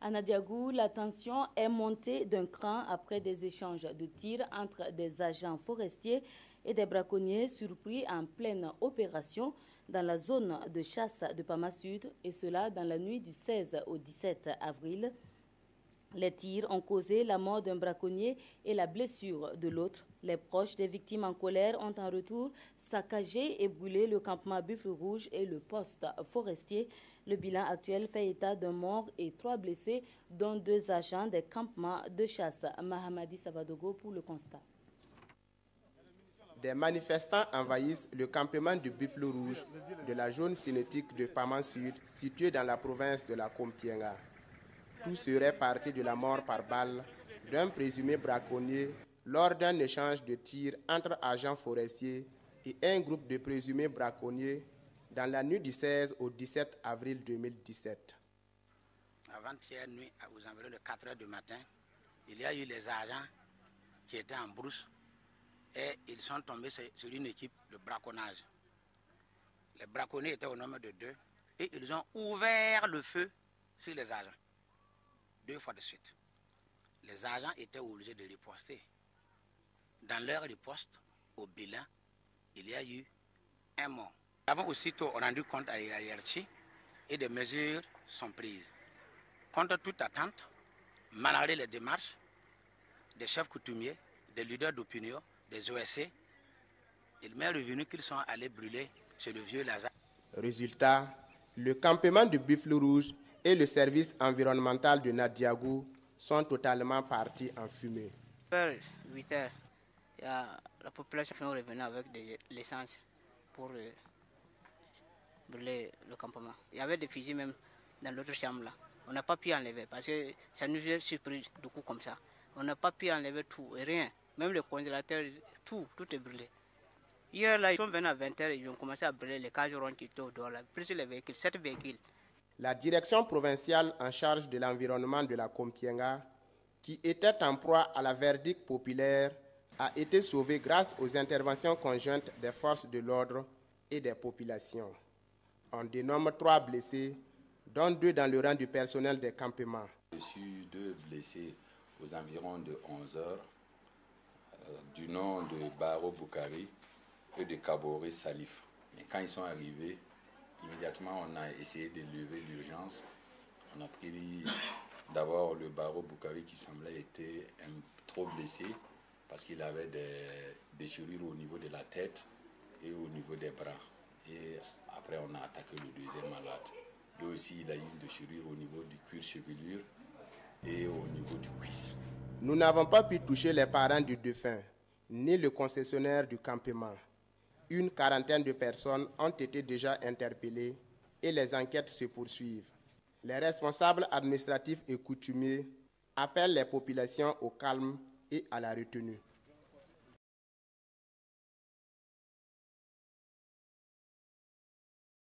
À Nadiagou, la tension est montée d'un cran après des échanges de tirs entre des agents forestiers et des braconniers surpris en pleine opération dans la zone de chasse de Pama Sud, et cela dans la nuit du 16 au 17 avril. Les tirs ont causé la mort d'un braconnier et la blessure de l'autre. Les proches des victimes en colère ont en retour saccagé et brûlé le campement Buffle Rouge et le poste forestier. Le bilan actuel fait état d'un mort et 3 blessés, dont 2 agents des campements de chasse. Mahamadi Savadogo pour le constat. Des manifestants envahissent le campement du Buffle Rouge de la zone cinétique de Pama Sud, située dans la province de la Kompienga. Tout serait parti de la mort par balle d'un présumé braconnier lors d'un échange de tirs entre agents forestiers et un groupe de présumés braconniers dans la nuit du 16 au 17 avril 2017. Avant-hier nuit, aux environs de 4 h du matin, il y a eu les agents qui étaient en brousse et ils sont tombés sur une équipe de braconnage. Les braconniers étaient au nombre de 2 et ils ont ouvert le feu sur les agents. 2 fois de suite. Les agents étaient obligés de riposter. Dans leur riposte, au bilan, il y a eu un mort. Nous avons aussitôt rendu compte à la hiérarchie et des mesures sont prises. Contre toute attente, malgré les démarches des chefs coutumiers, des leaders d'opinion, des OSC, il m'est revenu qu'ils sont allés brûler chez le vieux Lazare. Résultat, le campement du Buffle Rouge et le service environnemental de Nadiagou sont totalement partis en fumée. Vers 8 h, la population est revenue avec de l'essence pour brûler le campement. Il y avait des fusils même dans l'autre chambre là. On n'a pas pu enlever parce que ça nous a surpris de coups comme ça. On n'a pas pu enlever tout, rien. Même le congélateur, tout est brûlé. Hier là, ils sont venus à 20 h et ils ont commencé à brûler les cages rondes qui étaient au dehors là, plus les véhicules, 7 véhicules. La direction provinciale en charge de l'environnement de la Kompienga, qui était en proie à la verdict populaire, a été sauvée grâce aux interventions conjointes des forces de l'ordre et des populations. On dénombre 3 blessés, dont 2 dans le rang du personnel des campements. J'ai reçu 2 blessés aux environs de 11 h, du nom de Baro Boukari et de Kabori Salif. Mais quand ils sont arrivés, immédiatement, on a essayé de lever l'urgence. On a pris d'abord le Baro Boukari qui semblait être trop blessé parce qu'il avait des déchirures au niveau de la tête et au niveau des bras. Et après, on a attaqué le deuxième malade. Lui aussi, il a eu une déchirure au niveau du cuir chevelu et au niveau du cuisse. Nous n'avons pas pu toucher les parents du défunt, ni le concessionnaire du campement. Une quarantaine de personnes ont été déjà interpellées et les enquêtes se poursuivent. Les responsables administratifs et coutumiers appellent les populations au calme et à la retenue.